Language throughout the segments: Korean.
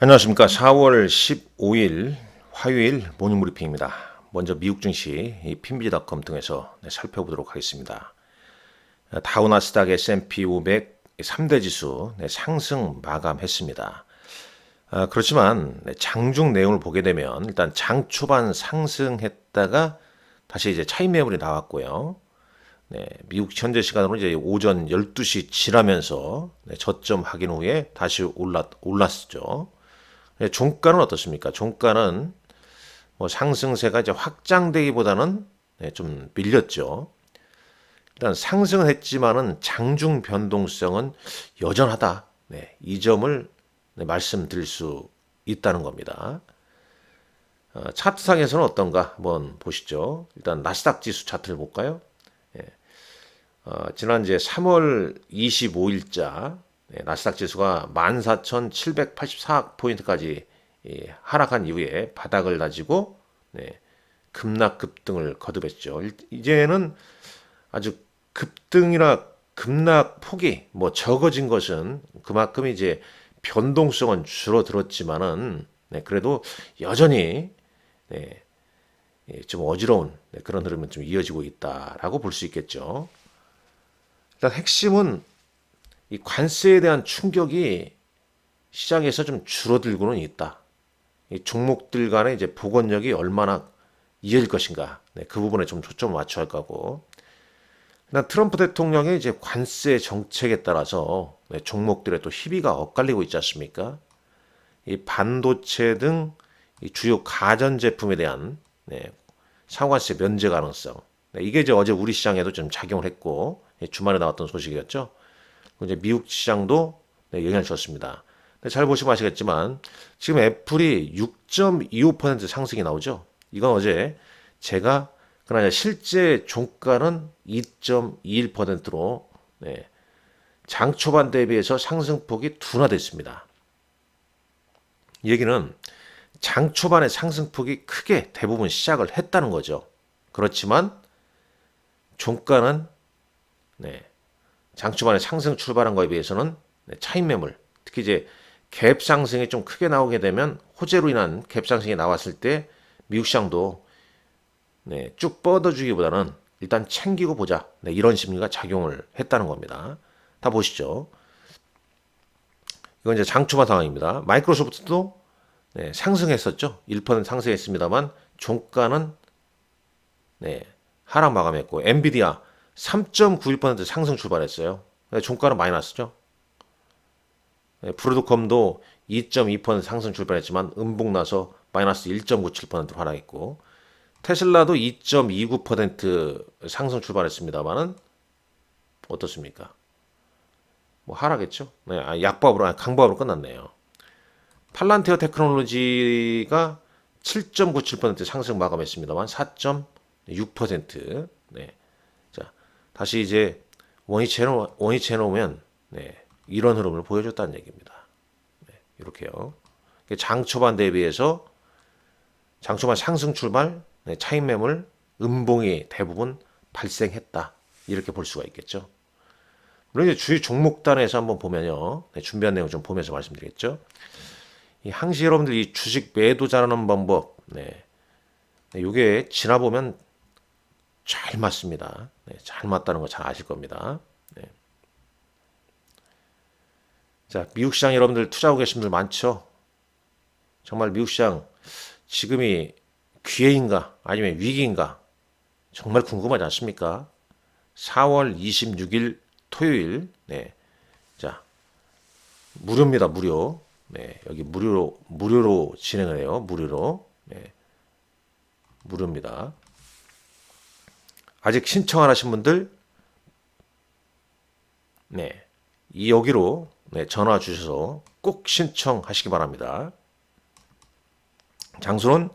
안녕하십니까. 4월 15일 화요일 모닝 브리핑입니다. 먼저 미국 증시 핀비지닷컴 등에서 살펴보도록 하겠습니다. 다우 나스닥 S&P 500 3대 지수 상승 마감했습니다. 그렇지만 장중 내용을 보게 되면 일단 장 초반 상승했다가 다시 이제 차익 매물이 나왔고요. 미국 현재 시간으로 이제 오전 12시 지나면서 저점 확인 후에 다시 올랐죠. 종가는 어떻습니까? 종가는 뭐 상승세가 이제 확장되기보다는 좀 밀렸죠. 일단 상승은 했지만은 장중 변동성은 여전하다. 이 점을 말씀드릴 수 있다는 겁니다. 차트상에서는 어떤가 한번 보시죠. 일단 나스닥 지수 차트를 볼까요? 지난 이제 3월 25일자 나스닥 지수가 14,784포인트까지 하락한 이후에 바닥을 다지고 급락 급등을 거듭했죠. 이제는 아주 급등이나 급락 폭이 뭐 적어진 것은 그만큼 이제 변동성은 줄어들었지만은 그래도 여전히 좀 어지러운 그런 흐름은 좀 이어지고 있다라고 볼 수 있겠죠. 일단 핵심은 이 관세에 대한 충격이 시장에서 좀 줄어들고는 있다. 이 종목들 간의 이제 복원력이 얼마나 이어질 것인가. 그 부분에 좀 초점을 맞춰야 할 거고. 일단 트럼프 대통령의 이제 관세 정책에 따라서 종목들의 또 희비가 엇갈리고 있지 않습니까? 이 반도체 등 이 주요 가전 제품에 대한 상관세 면제 가능성. 이게 이제 어제 우리 시장에도 좀 작용을 했고 주말에 나왔던 소식이었죠. 이제 미국 시장도 영향을 줬습니다. 잘 보시면 아시겠지만 지금 애플이 6.25% 상승이 나오죠. 이건 어제 제가 그러나 실제 종가는 2.21%로 장 초반 대비해서 상승폭이 둔화됐습니다. 이 얘기는 장 초반에 상승폭이 크게 대부분 시작을 했다는 거죠. 그렇지만 종가는 장 초반에 상승 출발한 거에 비해서는 차익 매물, 특히 이제 갭 상승이 좀 크게 나오게 되면 호재로 인한 갭 상승이 나왔을 때 미국 시장도 쭉 뻗어주기보다는 일단 챙기고 보자. 이런 심리가 작용을 했다는 겁니다. 다 보시죠. 이건 이제 장 초반 상황입니다. 마이크로소프트도 상승했었죠. 1% 상승했습니다만 종가는 하락 마감했고 엔비디아 3.91% 상승 출발했어요. 종가는 마이너스죠. 브로드컴도 2.2% 상승 출발했지만 음봉 나서 마이너스 1.97% 하락했고 테슬라도 2.29% 상승 출발했습니다만은 어떻습니까? 뭐 하락했죠. 약보합으로 강보합으로 끝났네요. 팔란티어 테크놀로지가 7.97% 상승 마감했습니다만 4.6%. 자, 다시 이제 원위치해 놓으면 이런 흐름을 보여줬다는 얘기입니다. 이렇게요. 장 초반 대비해서 장 초반 상승 출발, 차익 매물, 음봉이 대부분 발생했다. 이렇게 볼 수가 있겠죠. 물론 이제 주요 종목단에서 한번 보면요. 준비한 내용 좀 보면서 말씀드리겠죠. 이 항시 여러분들 이 주식 매도 잘하는 방법, 이게 지나보면 잘 맞습니다. 잘 맞다는 거 잘 아실 겁니다. 자, 미국 시장 여러분들 투자하고 계신 분들 많죠? 정말 미국 시장 지금이 기회인가 아니면 위기인가 정말 궁금하지 않습니까? 4월 26일 토요일, 자, 무료입니다, 무료. 여기 무료로 진행을 해요, 무료로. 무료입니다. 아직 신청 안 하신 분들, 이 여기로 전화 주셔서 꼭 신청하시기 바랍니다. 장소는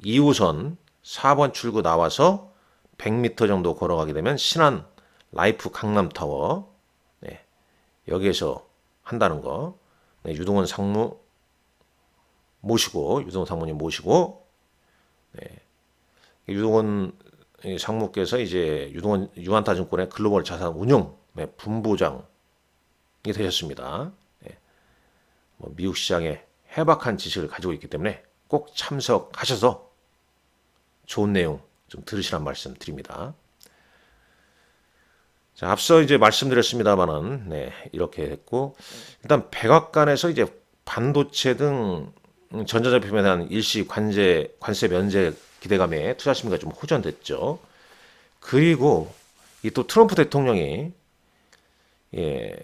2호선 4번 출구 나와서 100m 정도 걸어가게 되면 신한 라이프 강남타워 여기에서 한다는 거. 유동원 상무 모시고 유동원 상무님 모시고 유동원 상무께서 이제 유동원 유한타증권의 글로벌 자산 운용 분부장이 되셨습니다. 뭐 미국 시장의 해박한 지식을 가지고 있기 때문에 꼭 참석하셔서 좋은 내용 좀 들으시란 말씀 드립니다. 자, 앞서 이제 말씀드렸습니다만은, 이렇게 했고, 일단 백악관에서 이제 반도체 등 전자제품에 대한 일시 관세 면제 기대감에 투자 심리가 좀 호전됐죠. 그리고 이 또 트럼프 대통령이 예,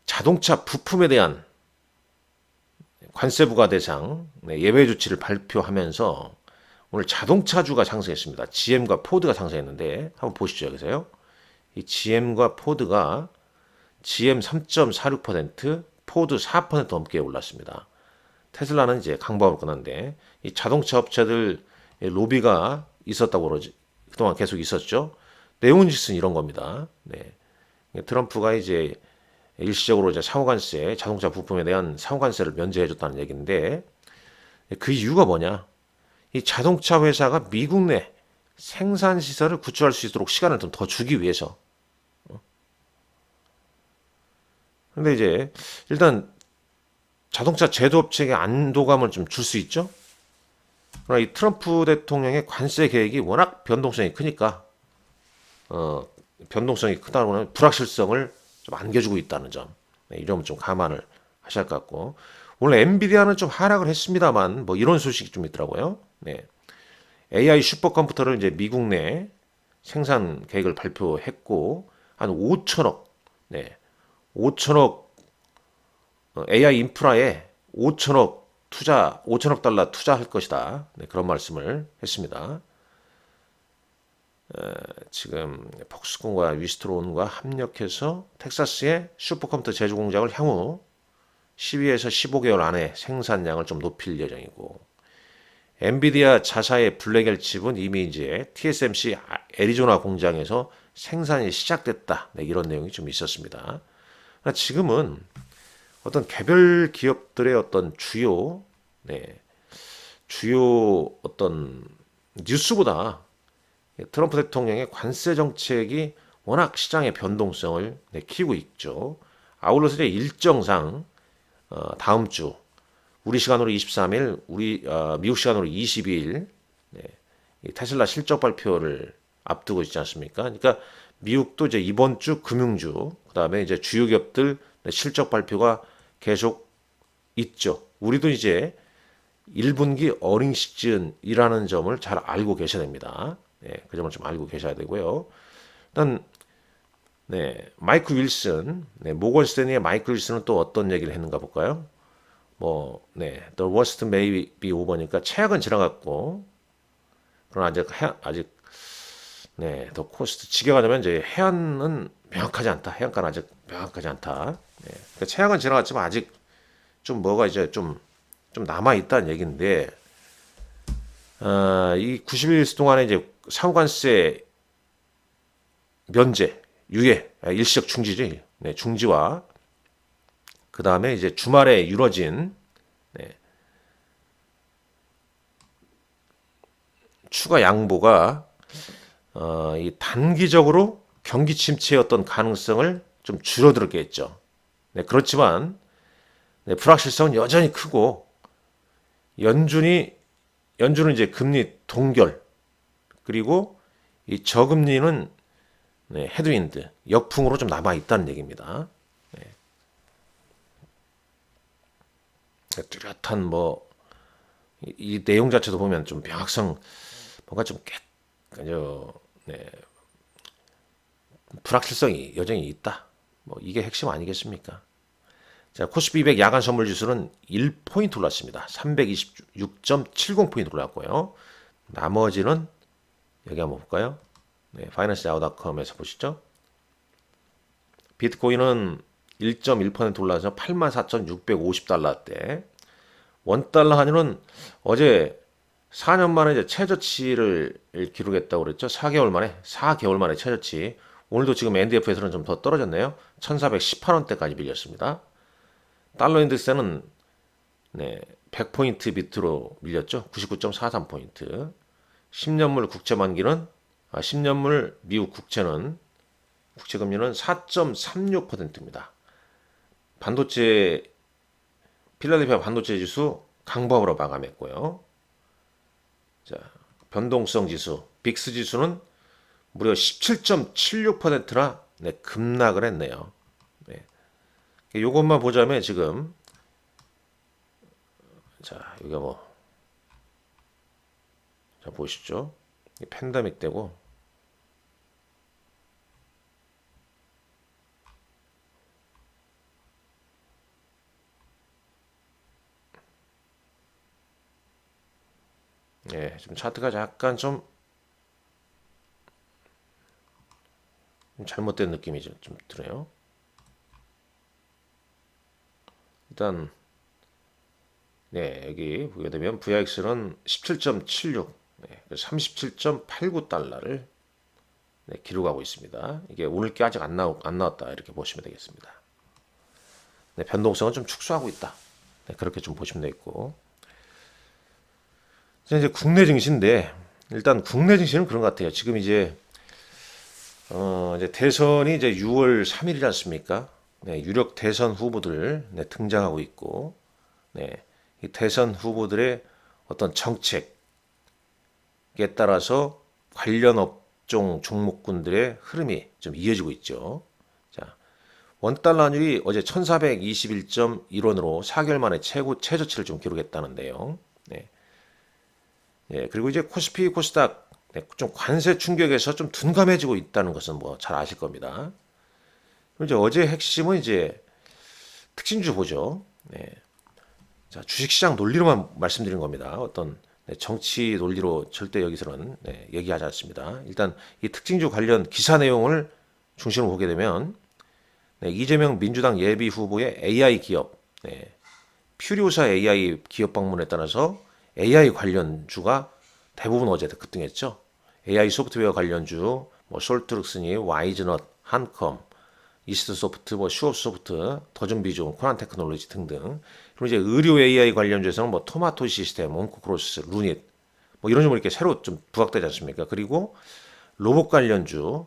자동차 부품에 대한 관세 부과 대상 예외 조치를 발표하면서 오늘 자동차주가 상승했습니다. GM과 포드가 상승했는데 한번 보시죠. 여기서요. 이 GM과 포드가 GM 3.46%, 포드 4% 넘게 올랐습니다. 테슬라는 이제 강보합을 끊었는데 이 자동차 업체들 로비가 있었다고 그러지 그동안 계속 있었죠. 내용은즉슨 이런 겁니다. 트럼프가 이제 일시적으로 이제 상호관세, 자동차 부품에 대한 상호관세를 면제해줬다는 얘기인데 그 이유가 뭐냐? 이 자동차 회사가 미국 내 생산 시설을 구축할 수 있도록 시간을 좀 더 주기 위해서. 근데 이제 일단 자동차 제조업체에게 안도감을 좀 줄 수 있죠. 그러나 이 트럼프 대통령의 관세 계획이 워낙 변동성이 크니까 변동성이 크다 보면 불확실성을 좀 안겨주고 있다는 점. 이 점은 좀 감안을 하셔야 할 것 같고 오늘 엔비디아는 좀 하락을 했습니다만 뭐 이런 소식이 좀 있더라고요. AI 슈퍼컴퓨터를 이제 미국 내 생산 계획을 발표했고 한 5천억, 5천억 AI 인프라에 5천억 달러 투자할 것이다. 그런 말씀을 했습니다. 지금 폭스콘과 위스트론과 합력해서 텍사스의 슈퍼컴퓨터 제조 공장을 향후 12에서 15개월 안에 생산량을 좀 높일 예정이고 엔비디아 자사의 블랙엘 칩은 이미 이제 TSMC 애리조나 공장에서 생산이 시작됐다. 이런 내용이 좀 있었습니다. 지금은 어떤 개별 기업들의 어떤 주요 어떤 뉴스보다 트럼프 대통령의 관세 정책이 워낙 시장의 변동성을 키우고 있죠. 아울러서 이제 일정상 다음 주 우리 시간으로 23일, 미국 시간으로 22일 테슬라 실적 발표를 앞두고 있지 않습니까? 그러니까 미국도 이제 이번 주 금융주, 그다음에 이제 주요 기업들 실적 발표가 계속 있죠. 우리도 이제 1분기 어닝 시즌이라는 점을 잘 알고 계셔야 됩니다. 그 점을 좀 알고 계셔야 되고요. 일단 마이클 윌슨, 모건 스탠리의 마이클 윌슨은 또 어떤 얘기를 했는가 볼까요? The worst may be over니까 최악은 지나갔고, 그러나 아직 더 코스트 직역하자면 이제 해안은 명확하지 않다. 해안가는 아직 명확하지 않다. 그러니까 최악은 지나갔지만 아직 좀 뭐가 이제 좀 남아 있다는 얘기인데, 이 90일 동안에 이제 상호관세 면제, 유예, 일시적 중지지, 중지와 그 다음에 이제 주말에 이루어진 추가 양보가 이 단기적으로 경기 침체의 어떤 가능성을 좀 줄어들게 했죠. 그렇지만 불확실성은 여전히 크고 연준은 이제 금리 동결 그리고 이 저금리는 헤드윈드 역풍으로 좀 남아 있다는 얘기입니다. 뚜렷한 이 내용 자체도 보면 좀 명확성 뭔가 좀 불확실성이 여전히 있다. 이게 핵심 아니겠습니까? 자, 코스피 200 야간 선물 지수는 1포인트 올랐습니다. 326.70포인트 올랐고요. 나머지는 여기 한번 볼까요? 파이낸스야후닷컴에서 보시죠. 비트코인은 1.1% 올라서 84,650달러대. 원달러 환율은 어제 4년 만에 이제 최저치를 기록했다고 그랬죠. 4개월 만에 최저치. 오늘도 지금 NDF에서는 좀 더 떨어졌네요. 1,418원대까지 밀렸습니다. 달러 인덱스는 100포인트 밑으로 밀렸죠. 99.43포인트. 10년물 국채 만기는 10년물 미국 국채 금리는 4.36%입니다. 반도체 필라델피아 반도체 지수 강보합으로 마감했고요. 자, 변동성 지수 빅스 지수는 무려 17.76%나 급락을 했네요. 네. 이것만 보자면 지금 자, 여기가 뭐 자, 보시죠. 팬데믹 때고 예, 좀 차트가 약간 좀 잘못된 느낌이 좀 드네요. 일단 네, 여기 보게 되면 VIX는 17.76, 네, 37.89달러를 네, 기록하고 있습니다. 이게 오늘 게 아직 안 나왔다 이렇게 보시면 되겠습니다. 네, 변동성은 좀 축소하고 있다. 네, 그렇게 좀 보시면 되겠고. 이제 국내 증시인데 일단 국내 증시는 그런 것 같아요. 지금 이제 대선이 이제 6월 3일이지 않습니까? 네, 유력 대선 후보들 네, 등장하고 있고, 네, 이 대선 후보들의 어떤 정책에 따라서 관련 업종 종목군들의 흐름이 좀 이어지고 있죠. 자, 원달러 환율이 어제 1421.1원으로 4개월 만에 최저치를 좀 기록했다는데요. 네. 예, 그리고 이제 코스피 코스닥 네, 좀 관세 충격에서 좀 둔감해지고 있다는 것은 뭐 잘 아실 겁니다. 그리고 이제 어제 핵심은 이제 특징주 보죠. 네. 자, 주식시장 논리로만 말씀드리는 겁니다. 어떤 네, 정치 논리로 절대 여기서는 네, 얘기하지 않습니다. 일단 이 특징주 관련 기사 내용을 중심으로 보게 되면 네, 이재명 민주당 예비 후보의 AI 기업, 네, 퓨리오사 AI 기업 방문에 따라서 AI 관련주가 대부분 어제 급등했죠. AI 소프트웨어 관련주, 뭐 솔트룩스니, 와이즈넛, 한컴, 이스트소프트, 뭐 슈업소프트, 더준비종, 코난테크놀로지 등등. 그리고 이제 의료 AI 관련주에서는 뭐 토마토 시스템, 온코크로스, 루닛, 뭐 이런 식으로 이렇게 새로 좀 부각되지 않습니까? 그리고 로봇 관련주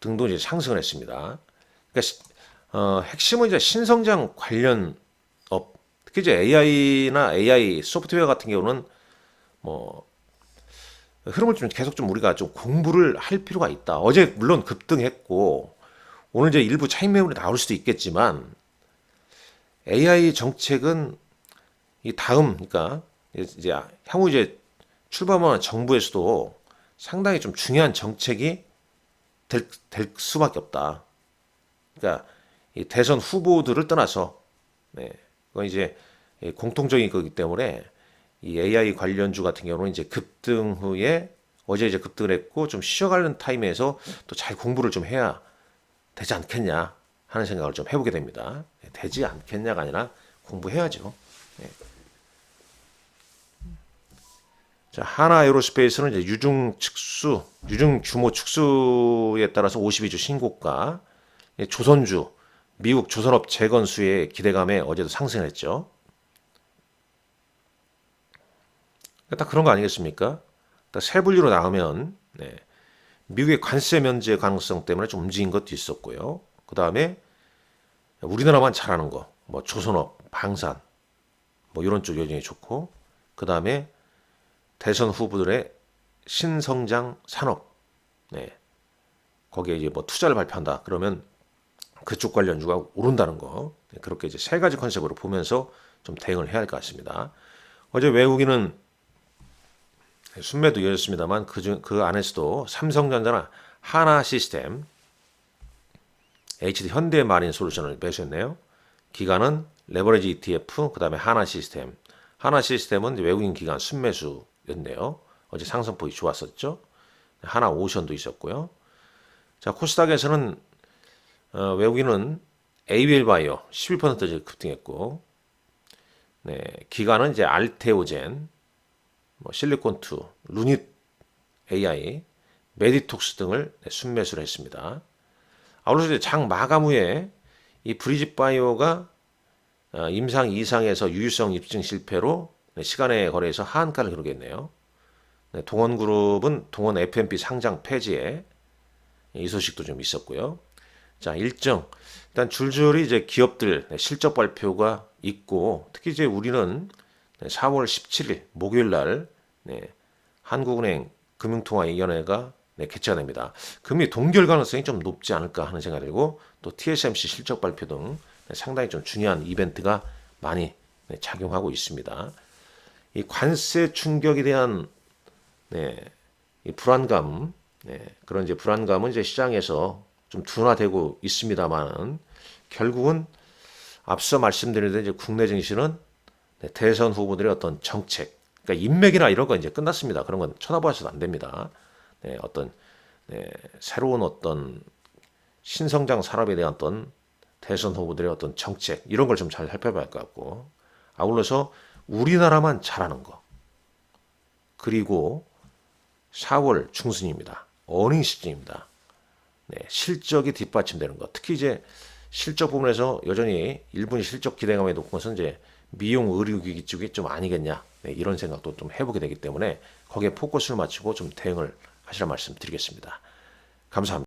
등도 이제 상승을 했습니다. 그러니까 핵심은 이제 신성장 관련 업, 특히 이제 AI나 AI 소프트웨어 같은 경우는 뭐 흐름을 좀 계속 좀 우리가 좀 공부를 할 필요가 있다. 어제 물론 급등했고 오늘 이제 일부 차익 매물이 나올 수도 있겠지만 AI 정책은 이 다음 그러니까 이제 향후 이제 출범하는 정부에서도 상당히 좀 중요한 정책이 될 수밖에 없다. 그러니까 이 대선 후보들을 떠나서 네, 그건 이제 공통적인 거기 때문에 이 AI 관련주 같은 경우는 이제 급등 후에 어제 이제 급등을 했고 좀 쉬어가는 타임에서 또 잘 공부를 좀 해야 되지 않겠냐 하는 생각을 좀 해보게 됩니다. 되지 않겠냐가 아니라 공부해야죠. 네. 자, 하나 에어로스페이스는 이제 유중 규모 축소에 따라서 52주 신고가, 조선주, 미국 조선업 재건수의 기대감에 어제도 상승했죠. 딱 그런 거 아니겠습니까? 세 분류로 나오면 네, 미국의 관세 면제 가능성 때문에 좀 움직인 것도 있었고요. 그 다음에 우리나라만 잘하는 거, 뭐 조선업, 방산, 뭐 이런 쪽 여전히 좋고, 그 다음에 대선 후보들의 신성장 산업, 네, 거기에 이제 뭐 투자를 발표한다. 그러면 그쪽 관련주가 오른다는 거, 네, 그렇게 이제 세 가지 컨셉으로 보면서 좀 대응을 해야 할 것 같습니다. 어제 외국인은 순매도 이어졌습니다만 그 안에서도 삼성전자나 하나 시스템, HD 현대마린 솔루션을 매수했네요. 기간은 레버리지 ETF, 그 다음에 하나 시스템. 하나 시스템은 외국인 기관 순매수였네요. 어제 상승폭이 좋았었죠. 하나 오션도 있었고요. 자, 코스닥에서는 외국인은 ABL 바이오 11% 급등했고, 네, 기관은 이제 알테오젠, 뭐 실리콘2, 루닛 AI, 메디톡스 등을 순매수를 했습니다. 아울러서 이제 장 마감 후에 이 브리짓바이오가 임상 이상에서 유효성 입증 실패로 시간의 거래에서 하한가를 기록했네요. 동원그룹은 동원 FMP 상장 폐지에 이 소식도 좀 있었고요. 자, 일단 줄줄이 이제 기업들 실적 발표가 있고, 특히 이제 우리는 4월 17일 목요일 날 한국은행 금융통화위원회가 개최가 됩니다. 금리 동결 가능성이 좀 높지 않을까 하는 생각이 들고, 또 TSMC 실적 발표 등 상당히 좀 중요한 이벤트가 많이 작용하고 있습니다. 이 관세 충격에 대한 이 불안감, 그런 이제 불안감은 이제 시장에서 좀 둔화되고 있습니다만, 결국은 앞서 말씀드린 대로 이제 국내 증시는 대선 후보들의 어떤 정책, 그러니까 인맥이나 이런 건 이제 끝났습니다. 그런 건 쳐다봐서도 안 됩니다. 어떤 새로운 어떤 신성장 산업에 대한 어떤 대선 후보들의 어떤 정책 이런 걸 좀 잘 살펴봐야 할 것 같고, 아울러서 우리나라만 잘하는 거, 그리고 4월 중순입니다. 어닝 시즌입니다. 실적이 뒷받침되는 것, 특히 이제 실적 부분에서 여전히 일본 실적 기대감이 높은 것은 이제 미용 의료기기 쪽이 좀 아니겠냐, 이런 생각도 좀 해보게 되기 때문에 거기에 포커스를 맞추고 좀 대응을 하시라 말씀드리겠습니다. 감사합니다.